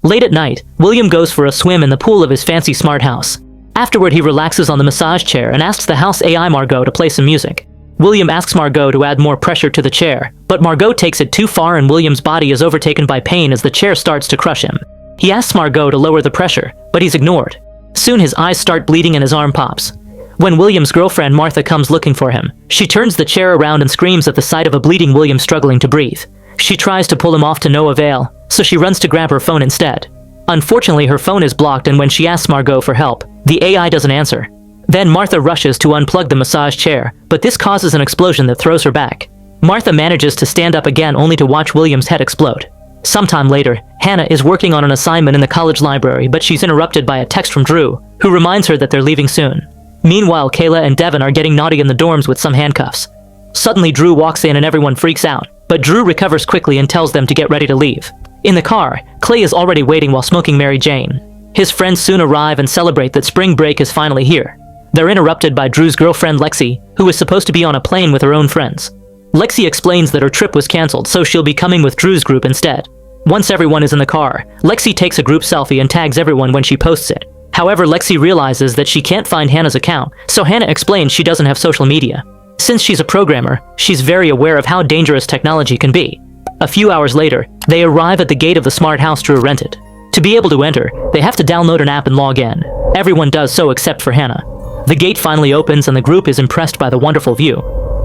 Late at night, William goes for a swim in the pool of his fancy smart house. Afterward, he relaxes on the massage chair and asks the house AI Margaux to play some music. William asks Margaux to add more pressure to the chair, but Margaux takes it too far and William's body is overtaken by pain as the chair starts to crush him. He asks Margaux to lower the pressure, but he's ignored. Soon his eyes start bleeding and his arm pops. When William's girlfriend Martha comes looking for him, she turns the chair around and screams at the sight of a bleeding William struggling to breathe. She tries to pull him off to no avail, so she runs to grab her phone instead. Unfortunately, her phone is blocked, and when she asks Margaux for help, the AI doesn't answer. Then Martha rushes to unplug the massage chair, but this causes an explosion that throws her back. Martha manages to stand up again only to watch William's head explode. Sometime later, Hannah is working on an assignment in the college library, but she's interrupted by a text from Drew, who reminds her that they're leaving soon. Meanwhile, Kayla and Devin are getting naughty in the dorms with some handcuffs. Suddenly, Drew walks in and everyone freaks out, but Drew recovers quickly and tells them to get ready to leave. In the car, Clay is already waiting while smoking Mary Jane. His friends soon arrive and celebrate that spring break is finally here. They're interrupted by Drew's girlfriend Lexi, who is supposed to be on a plane with her own friends. Lexi explains that her trip was cancelled, so she'll be coming with Drew's group instead. Once everyone is in the car, Lexi takes a group selfie and tags everyone when she posts it. However, Lexi realizes that she can't find Hannah's account, so Hannah explains she doesn't have social media. Since she's a programmer, she's very aware of how dangerous technology can be. A few hours later, they arrive at the gate of the smart house Drew rented. To be able to enter, they have to download an app and log in. Everyone does so except for Hannah. The gate finally opens and the group is impressed by the wonderful view.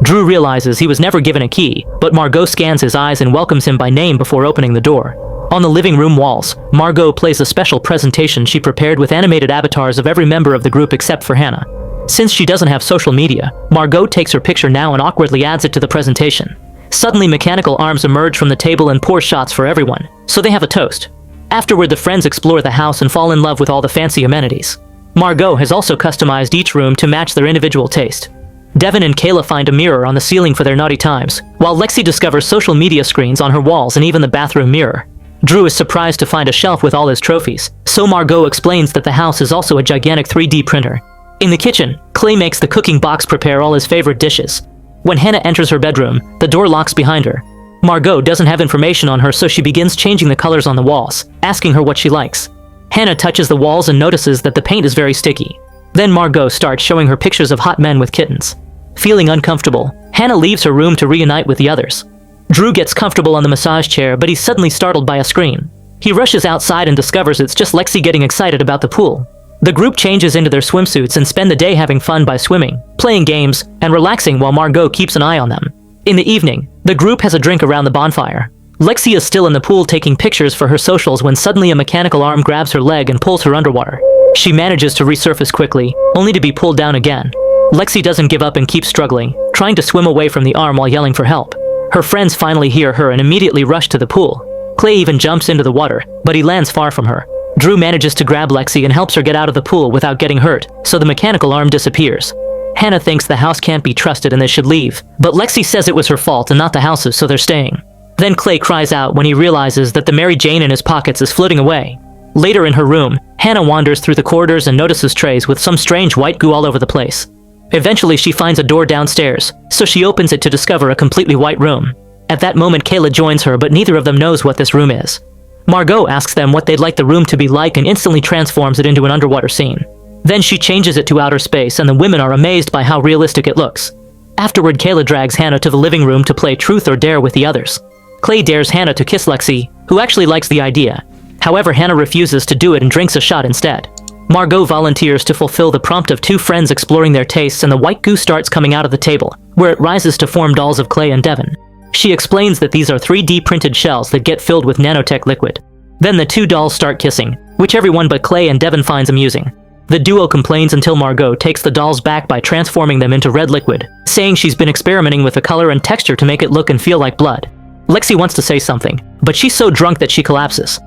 Drew realizes he was never given a key, but Margaux scans his eyes and welcomes him by name before opening the door. On the living room walls, Margaux plays a special presentation she prepared with animated avatars of every member of the group except for Hannah. Since she doesn't have social media, Margaux takes her picture now and awkwardly adds it to the presentation. Suddenly, mechanical arms emerge from the table and pour shots for everyone, so they have a toast. Afterward, the friends explore the house and fall in love with all the fancy amenities. Margaux has also customized each room to match their individual taste. Devin and Kayla find a mirror on the ceiling for their naughty times, while Lexi discovers social media screens on her walls and even the bathroom mirror. Drew is surprised to find a shelf with all his trophies, so Margaux explains that the house is also a gigantic 3D printer. In the kitchen, Clay makes the cooking box prepare all his favorite dishes. When Hannah enters her bedroom, the door locks behind her. Margaux doesn't have information on her, so she begins changing the colors on the walls, asking her what she likes. Hannah touches the walls and notices that the paint is very sticky. Then Margaux starts showing her pictures of hot men with kittens. Feeling uncomfortable, Hannah leaves her room to reunite with the others. Drew gets comfortable on the massage chair, but he's suddenly startled by a scream. He rushes outside and discovers it's just Lexi getting excited about the pool. The group changes into their swimsuits and spend the day having fun by swimming, playing games, and relaxing while Margaux keeps an eye on them. In the evening, the group has a drink around the bonfire. Lexi is still in the pool taking pictures for her socials when suddenly a mechanical arm grabs her leg and pulls her underwater. She manages to resurface quickly, only to be pulled down again. Lexi doesn't give up and keeps struggling, trying to swim away from the arm while yelling for help. Her friends finally hear her and immediately rush to the pool. Clay even jumps into the water, but he lands far from her. Drew manages to grab Lexi and helps her get out of the pool without getting hurt, so the mechanical arm disappears. Hannah thinks the house can't be trusted and they should leave, but Lexi says it was her fault and not the house's, so they're staying. Then Clay cries out when he realizes that the Mary Jane in his pockets is floating away. Later in her room, Hannah wanders through the corridors and notices trays with some strange white goo all over the place. Eventually, she finds a door downstairs, so she opens it to discover a completely white room. At that moment, Kayla joins her, but neither of them knows what this room is. Margaux asks them what they'd like the room to be like and instantly transforms it into an underwater scene. Then she changes it to outer space and the women are amazed by how realistic it looks. Afterward, Kayla drags Hannah to the living room to play Truth or Dare with the others. Clay dares Hannah to kiss Lexi, who actually likes the idea. However, Hannah refuses to do it and drinks a shot instead. Margaux volunteers to fulfill the prompt of two friends exploring their tastes and the white goo starts coming out of the table, where it rises to form dolls of Clay and Devin. She explains that these are 3D printed shells that get filled with nanotech liquid. Then the two dolls start kissing, which everyone but Clay and Devin finds amusing. The duo complains until Margaux takes the dolls back by transforming them into red liquid, saying she's been experimenting with the color and texture to make it look and feel like blood. Lexi wants to say something, but she's so drunk that she collapses.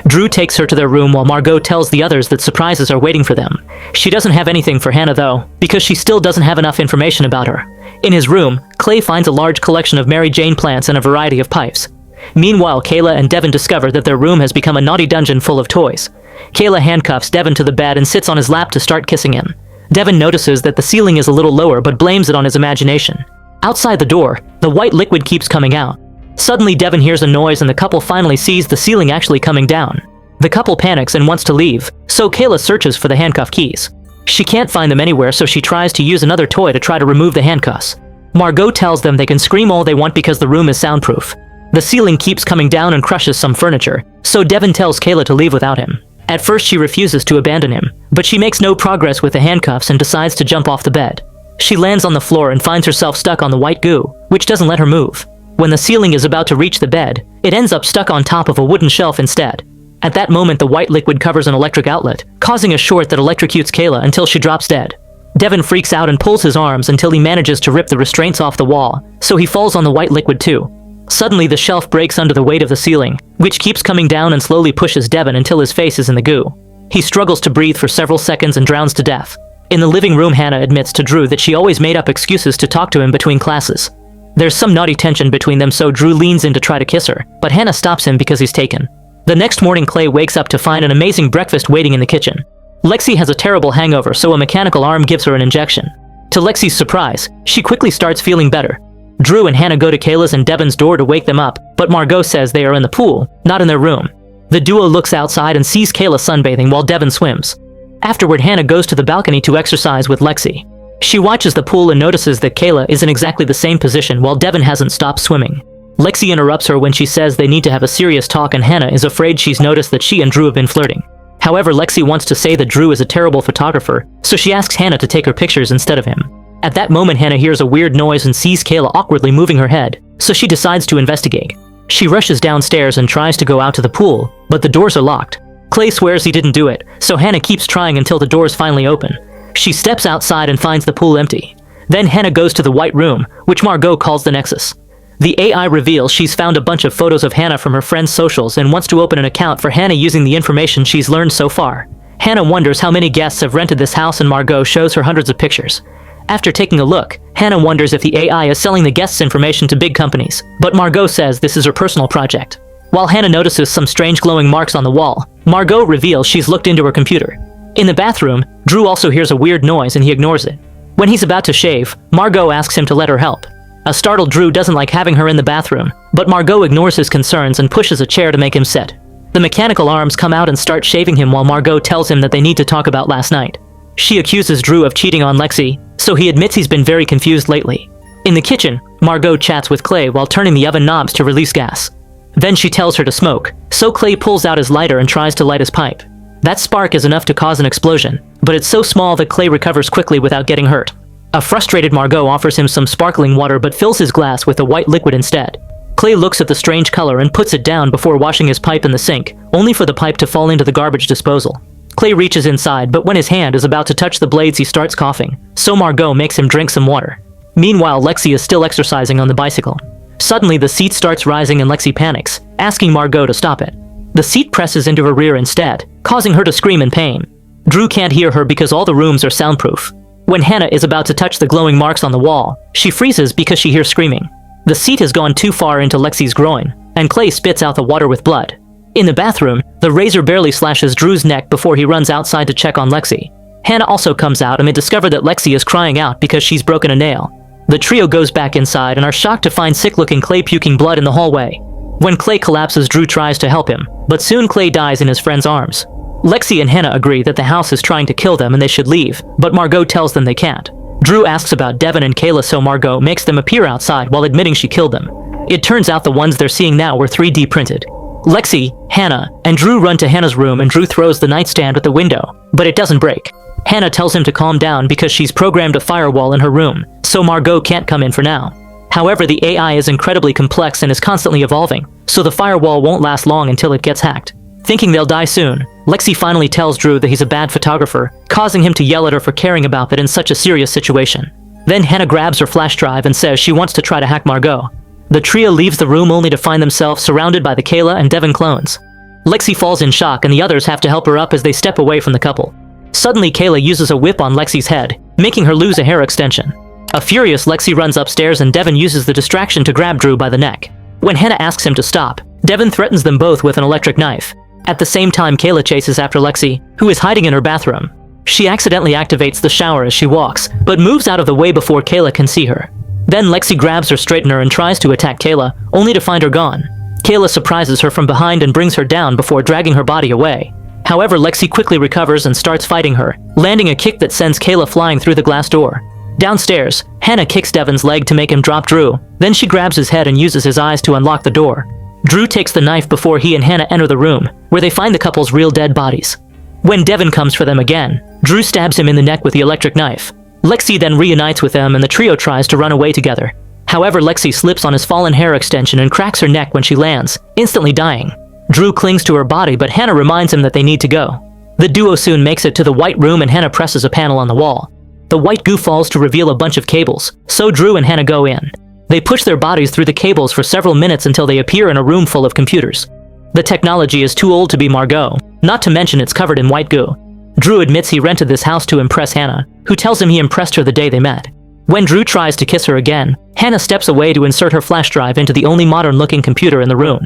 Drew takes her to their room while Margaux tells the others that surprises are waiting for them. She doesn't have anything for Hannah though, because she still doesn't have enough information about her. In his room, Clay finds a large collection of Mary Jane plants and a variety of pipes. Meanwhile, Kayla and Devin discover that their room has become a naughty dungeon full of toys. Kayla handcuffs Devin to the bed and sits on his lap to start kissing him. Devin notices that the ceiling is a little lower but blames it on his imagination. Outside the door, the white liquid keeps coming out. Suddenly, Devin hears a noise and the couple finally sees the ceiling actually coming down. The couple panics and wants to leave, so Kayla searches for the handcuff keys. She can't find them anywhere, so she tries to use another toy to try to remove the handcuffs. Margaux tells them they can scream all they want because the room is soundproof. The ceiling keeps coming down and crushes some furniture, so Devin tells Kayla to leave without him. At first she refuses to abandon him, but she makes no progress with the handcuffs and decides to jump off the bed. She lands on the floor and finds herself stuck on the white goo, which doesn't let her move. When the ceiling is about to reach the bed, it ends up stuck on top of a wooden shelf instead. At that moment, the white liquid covers an electric outlet, causing a short that electrocutes Kayla until she drops dead. Devin freaks out and pulls his arms until he manages to rip the restraints off the wall, so he falls on the white liquid too. Suddenly, the shelf breaks under the weight of the ceiling, which keeps coming down and slowly pushes Devin until his face is in the goo. He struggles to breathe for several seconds and drowns to death. In the living room, Hannah admits to Drew that she always made up excuses to talk to him between classes. There's some naughty tension between them, so Drew leans in to try to kiss her, but Hannah stops him because he's taken. The next morning, Clay wakes up to find an amazing breakfast waiting in the kitchen. Lexi has a terrible hangover, so a mechanical arm gives her an injection. To Lexi's surprise, she quickly starts feeling better. Drew and Hannah go to Kayla's and Devin's door to wake them up, but Margaux says they are in the pool, not in their room. The duo looks outside and sees Kayla sunbathing while Devin swims. Afterward, Hannah goes to the balcony to exercise with Lexi. She watches the pool and notices that Kayla is in exactly the same position while Devin hasn't stopped swimming. Lexi interrupts her when she says they need to have a serious talk, and Hannah is afraid she's noticed that she and Drew have been flirting. However, Lexi wants to say that Drew is a terrible photographer, so she asks Hannah to take her pictures instead of him. At that moment, Hannah hears a weird noise and sees Kayla awkwardly moving her head, so she decides to investigate. She rushes downstairs and tries to go out to the pool, but the doors are locked. Clay swears he didn't do it, so Hannah keeps trying until the doors finally open. She steps outside and finds the pool empty. Then Hannah goes to the white room, which Margaux calls the Nexus. The AI reveals she's found a bunch of photos of Hannah from her friends' socials and wants to open an account for Hannah using the information she's learned so far. Hannah wonders how many guests have rented this house, and Margaux shows her hundreds of pictures. After taking a look, Hannah wonders if the AI is selling the guests' information to big companies, but Margaux says this is her personal project. While Hannah notices some strange glowing marks on the wall, Margaux reveals she's looked into her computer. In the bathroom, Drew also hears a weird noise and he ignores it. When he's about to shave, Margaux asks him to let her help. A startled Drew doesn't like having her in the bathroom, but Margaux ignores his concerns and pushes a chair to make him sit. The mechanical arms come out and start shaving him while Margaux tells him that they need to talk about last night. She accuses Drew of cheating on Lexi, so he admits he's been very confused lately. In the kitchen, Margaux chats with Clay while turning the oven knobs to release gas. Then she tells her to smoke, so Clay pulls out his lighter and tries to light his pipe. That spark is enough to cause an explosion, but it's so small that Clay recovers quickly without getting hurt. A frustrated Margaux offers him some sparkling water but fills his glass with a white liquid instead. Clay looks at the strange color and puts it down before washing his pipe in the sink, only for the pipe to fall into the garbage disposal. Clay reaches inside, but when his hand is about to touch the blades, he starts coughing, so Margaux makes him drink some water. Meanwhile, Lexi is still exercising on the bicycle. Suddenly, the seat starts rising and Lexi panics, asking Margaux to stop it. The seat presses into her rear instead, causing her to scream in pain. Drew can't hear her because all the rooms are soundproof. When Hannah is about to touch the glowing marks on the wall, she freezes because she hears screaming. The seat has gone too far into Lexi's groin, and Clay spits out the water with blood. In the bathroom, the razor barely slashes Drew's neck before he runs outside to check on Lexi. Hannah also comes out and they discover that Lexi is crying out because she's broken a nail. The trio goes back inside and are shocked to find sick-looking Clay puking blood in the hallway. When Clay collapses, Drew tries to help him, but soon Clay dies in his friend's arms. Lexi and Hannah agree that the house is trying to kill them and they should leave, but Margaux tells them they can't. Drew asks about Devin and Kayla, so Margaux makes them appear outside while admitting she killed them. It turns out the ones they're seeing now were 3D printed. Lexi, Hannah, and Drew run to Hannah's room and Drew throws the nightstand at the window, but it doesn't break. Hannah tells him to calm down because she's programmed a firewall in her room, so Margaux can't come in for now. However, the AI is incredibly complex and is constantly evolving, so the firewall won't last long until it gets hacked. Thinking they'll die soon, Lexi finally tells Drew that he's a bad photographer, causing him to yell at her for caring about that in such a serious situation. Then Hannah grabs her flash drive and says she wants to try to hack Margaux. The trio leaves the room only to find themselves surrounded by the Kayla and Devin clones. Lexi falls in shock and the others have to help her up as they step away from the couple. Suddenly, Kayla uses a whip on Lexi's head, making her lose a hair extension. A furious Lexi runs upstairs and Devin uses the distraction to grab Drew by the neck. When Hannah asks him to stop, Devin threatens them both with an electric knife. At the same time, Kayla chases after Lexi, who is hiding in her bathroom. She accidentally activates the shower as she walks, but moves out of the way before Kayla can see her. Then Lexi grabs her straightener and tries to attack Kayla, only to find her gone. Kayla surprises her from behind and brings her down before dragging her body away. However, Lexi quickly recovers and starts fighting her, landing a kick that sends Kayla flying through the glass door. Downstairs, Hannah kicks Devin's leg to make him drop Drew, then she grabs his head and uses his eyes to unlock the door. Drew takes the knife before he and Hannah enter the room, where they find the couple's real dead bodies. When Devin comes for them again, Drew stabs him in the neck with the electric knife. Lexi then reunites with them and the trio tries to run away together. However, Lexi slips on his fallen hair extension and cracks her neck when she lands, instantly dying. Drew clings to her body, but Hannah reminds him that they need to go. The duo soon makes it to the white room and Hannah presses a panel on the wall. The white goo falls to reveal a bunch of cables, so Drew and Hannah go in. They push their bodies through the cables for several minutes until they appear in a room full of computers. The technology is too old to be Margaux, not to mention it's covered in white goo. Drew admits he rented this house to impress Hannah, who tells him he impressed her the day they met. When Drew tries to kiss her again, Hannah steps away to insert her flash drive into the only modern-looking computer in the room.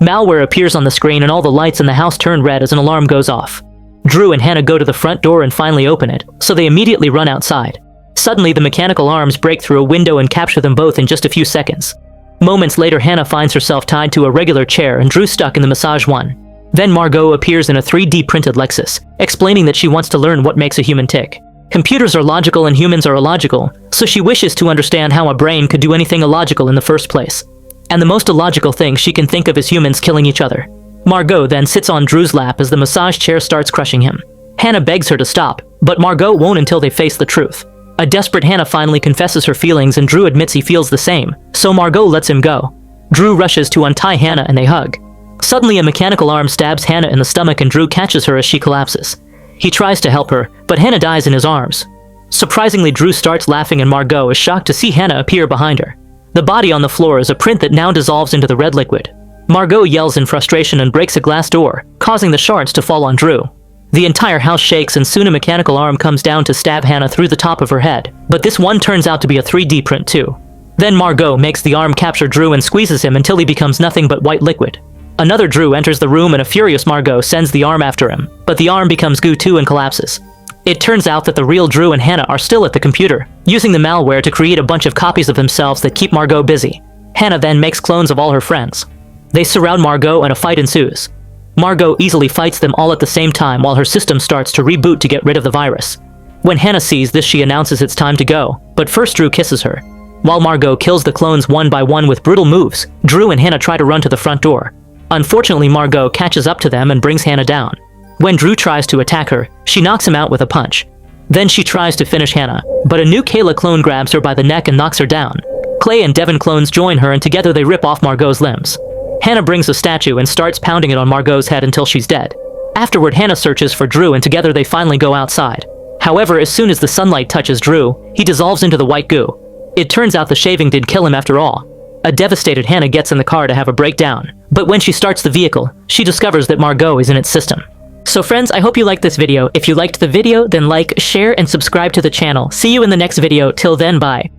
Malware appears on the screen and all the lights in the house turn red as an alarm goes off. Drew and Hannah go to the front door and finally open it, so they immediately run outside. Suddenly, the mechanical arms break through a window and capture them both in just a few seconds. Moments later, Hannah finds herself tied to a regular chair and Drew stuck in the massage one. Then Margaux appears in a 3D printed Lexus, explaining that she wants to learn what makes a human tick. Computers are logical and humans are illogical, so she wishes to understand how a brain could do anything illogical in the first place. And the most illogical thing she can think of is humans killing each other. Margaux then sits on Drew's lap as the massage chair starts crushing him. Hannah begs her to stop, but Margaux won't until they face the truth. A desperate Hannah finally confesses her feelings and Drew admits he feels the same, so Margaux lets him go. Drew rushes to untie Hannah and they hug. Suddenly, a mechanical arm stabs Hannah in the stomach and Drew catches her as she collapses. He tries to help her, but Hannah dies in his arms. Surprisingly, Drew starts laughing and Margaux is shocked to see Hannah appear behind her. The body on the floor is a print that now dissolves into the red liquid. Margaux yells in frustration and breaks a glass door, causing the shards to fall on Drew. The entire house shakes and soon a mechanical arm comes down to stab Hannah through the top of her head, but this one turns out to be a 3D print too. Then Margaux makes the arm capture Drew and squeezes him until he becomes nothing but white liquid. Another Drew enters the room and a furious Margaux sends the arm after him, but the arm becomes goo too and collapses. It turns out that the real Drew and Hannah are still at the computer, using the malware to create a bunch of copies of themselves that keep Margaux busy. Hannah then makes clones of all her friends. They surround Margaux and a fight ensues. Margaux easily fights them all at the same time while her system starts to reboot to get rid of the virus. When Hannah sees this, she announces it's time to go, but first Drew kisses her. While Margaux kills the clones one by one with brutal moves, Drew and Hannah try to run to the front door. Unfortunately, Margaux catches up to them and brings Hannah down. When Drew tries to attack her, she knocks him out with a punch. Then she tries to finish Hannah, but a new Kayla clone grabs her by the neck and knocks her down. Clay and Devin clones join her and together they rip off Margaux's limbs. Hannah brings a statue and starts pounding it on Margaux's head until she's dead. Afterward, Hannah searches for Drew and together they finally go outside. However, as soon as the sunlight touches Drew, he dissolves into the white goo. It turns out the shaving did kill him after all. A devastated Hannah gets in the car to have a breakdown, but when she starts the vehicle, she discovers that Margaux is in its system. So friends, I hope you liked this video. If you liked the video, then like, share, and subscribe to the channel. See you in the next video. Till then, bye.